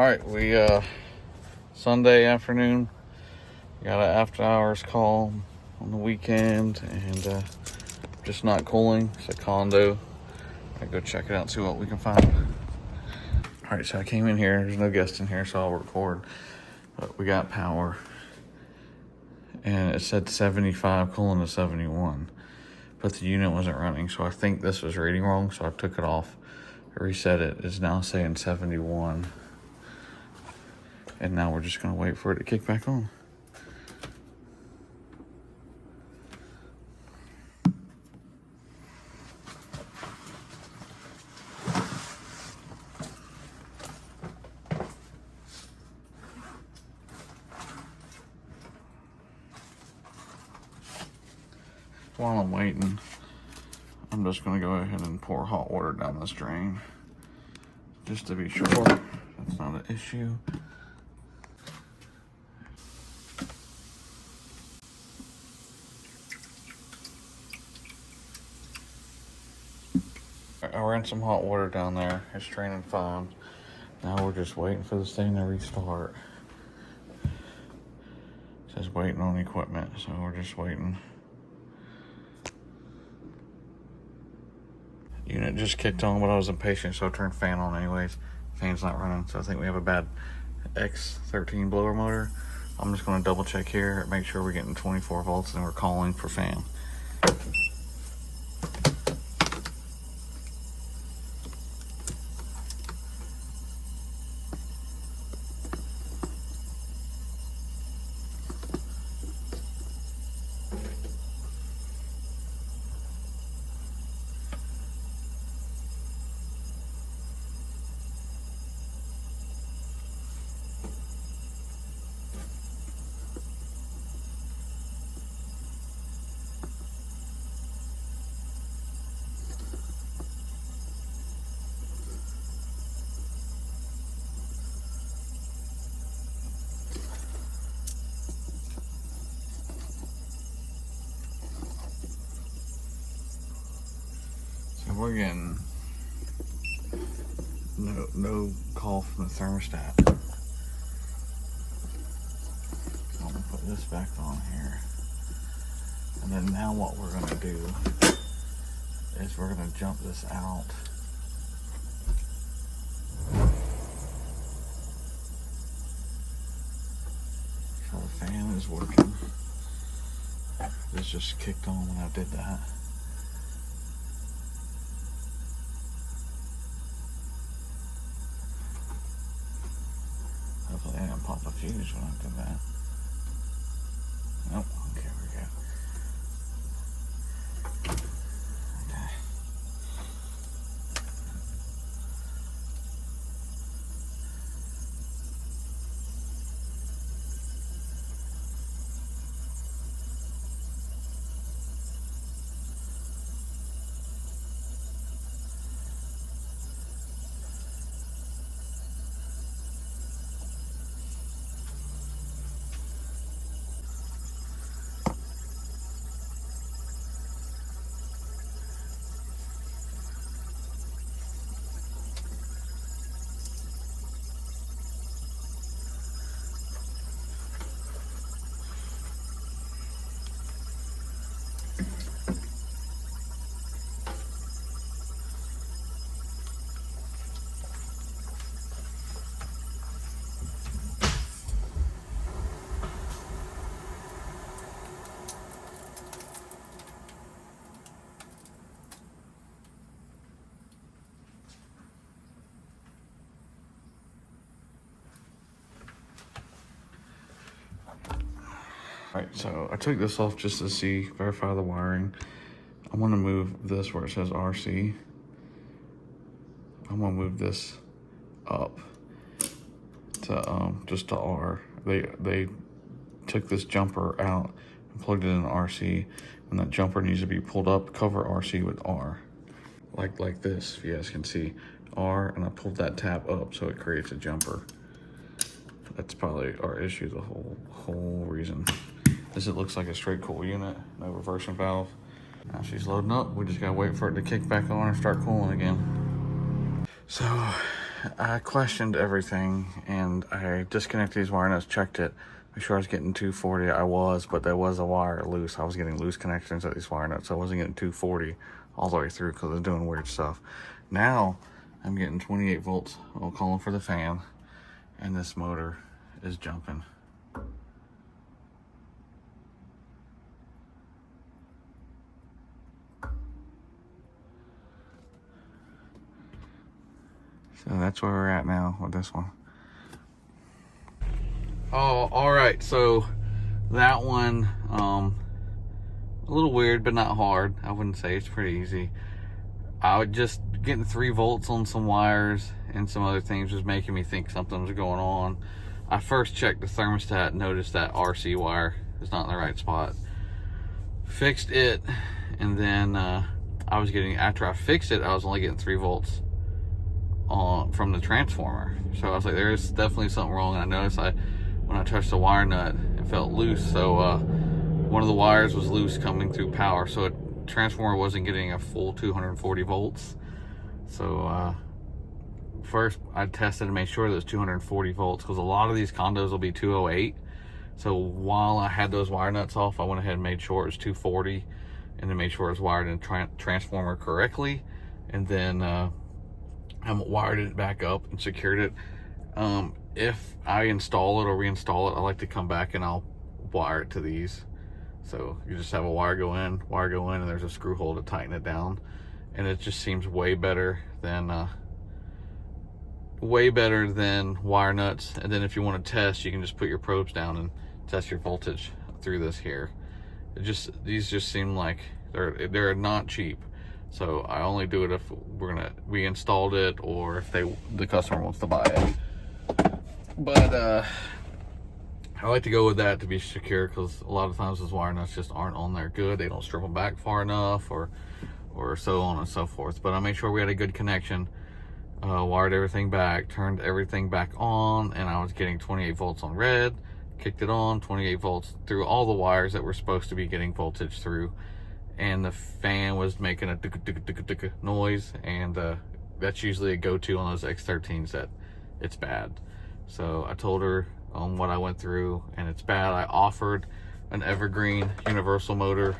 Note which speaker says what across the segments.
Speaker 1: All right, we Sunday afternoon got an after hours call on the weekend, and just not cooling. It's a condo. I go check it out and see what we can find. All right, so I came in here. There's no guest in here, so I'll record. But we got power, and it said 75 cooling to 71, but the unit wasn't running. So I think this was reading wrong. So I took it off, reset it. It's now saying 71. And now we're just gonna wait for it to kick back on. While I'm waiting, I'm just gonna go ahead and pour hot water down this drain, just to be sure that's not an issue. I ran some hot water down there. It's draining fine. Now we're just waiting for this thing to restart. It says waiting on equipment, so we're just waiting. Unit just kicked on, but I was impatient, so I turned fan on anyways. Fan's not running, so I think we have a bad X13 blower motor. I'm just gonna double check here, make sure we're getting 24 volts, and we're calling for fan. We're getting no call from the thermostat. So I'm gonna put this back on here. And then now what we're gonna do is we're gonna jump this out. So the fan is working. This just kicked on when I did that. Hopefully I didn't pop a fuse when I did that. Nope, okay, we go. Okay. Alright, so I took this off just to verify the wiring. I'm gonna move this where it says RC. I'm gonna move this up to just to R. They took this jumper out and plugged it in RC. When that jumper needs to be pulled up, cover RC with R. Like this, if you guys can see. R, and I pulled that tab up so it creates a jumper. That's probably our issue, the whole reason. It looks like a straight cool unit, no reversing valve. Now she's loading up. We just gotta wait for it to kick back on and start cooling again. So I questioned everything, and I disconnected these wire nuts, checked it, make sure I was getting 240. I was, but there was a wire loose. I was getting loose connections at these wire nuts, so I wasn't getting 240 all the way through because I was doing weird stuff. Now I'm getting 28 volts. I'll call them for the fan, and this motor is jumping. So that's where we're at now with this one. Oh, all right. So that one, a little weird, but not hard. I wouldn't say it's pretty easy. I would just getting 3 volts on some wires and some other things was making me think something was going on. I first checked the thermostat, noticed that RC wire is not in the right spot. Fixed it, and then after I fixed it, I was only getting 3 volts from the transformer. So I was like, there is definitely something wrong. And I noticed when I touched the wire nut, it felt loose. So one of the wires was loose coming through power. So the transformer wasn't getting a full 240 volts. So first I tested to make sure that it was 240 volts, because a lot of these condos will be 208. So while I had those wire nuts off, I went ahead and made sure it was 240, and then made sure it was wired in transformer correctly. And then I wired it back up and secured it. If I install it or reinstall it, I like to come back and I'll wire it to these. So you just have a wire go in, and there's a screw hole to tighten it down. And it just seems way better than wire nuts. And then if you want to test, you can just put your probes down and test your voltage through this here. These just seem like they're not cheap. So I only do it if we installed it, or if the customer wants to buy it. But I like to go with that to be secure, because a lot of times those wire nuts just aren't on there good. They don't strip them back far enough, or so on and so forth. But I made sure we had a good connection, wired everything back, turned everything back on, and I was getting 28 volts on red. Kicked it on, 28 volts through all the wires that were supposed to be getting voltage through. And the fan was making a noise, and that's usually a go-to on those X13s, that it's bad. So I told her what I went through, and it's bad. I offered an evergreen universal motor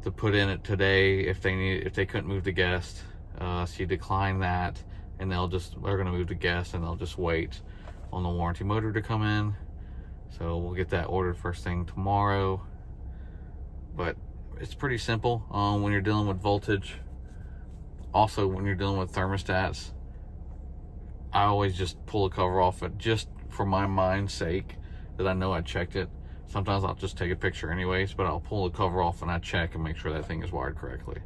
Speaker 1: to put in it today if they couldn't move the guest. She declined that, and they're gonna move the guest, and they'll just wait on the warranty motor to come in. So we'll get that ordered first thing tomorrow. But it's pretty simple when you're dealing with voltage. Also, when you're dealing with thermostats, I always just pull the cover off it, just for my mind's sake, that I know I checked it. Sometimes I'll just take a picture anyways, but I'll pull the cover off and I check and make sure that thing is wired correctly.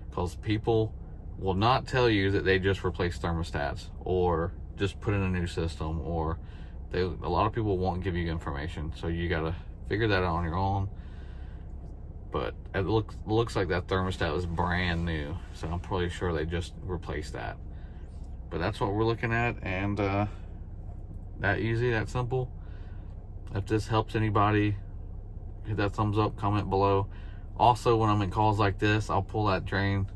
Speaker 1: Because people will not tell you that they just replaced thermostats or just put in a new system, or a lot of people won't give you information. So you gotta figure that out on your own. But it looks like that thermostat was brand new, so I'm pretty sure they just replaced that. But that's what we're looking at, and that easy, that simple. If this helps anybody, hit that thumbs up, comment below. Also, when I'm in calls like this, I'll pull that drain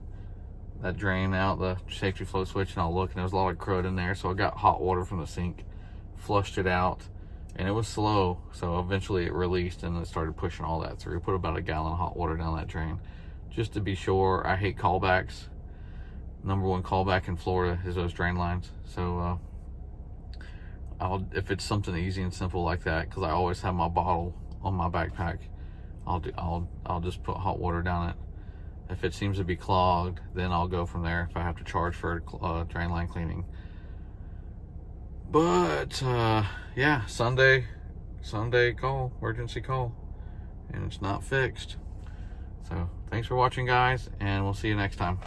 Speaker 1: out, the safety flow switch, and I'll look, and there's a lot of crud in there. So I got hot water from the sink, flushed it out, and it was slow, so eventually it released and it started pushing all that through. Put about a gallon of hot water down that drain, just to be sure. I hate callbacks. Number one callback in Florida is those drain lines. So if it's something easy and simple like that, because I always have my bottle on my backpack, I'll just put hot water down it. If it seems to be clogged, then I'll go from there if I have to charge for drain line cleaning. But yeah, Sunday call, emergency call, and it's not fixed. So thanks for watching, guys, and we'll see you next time.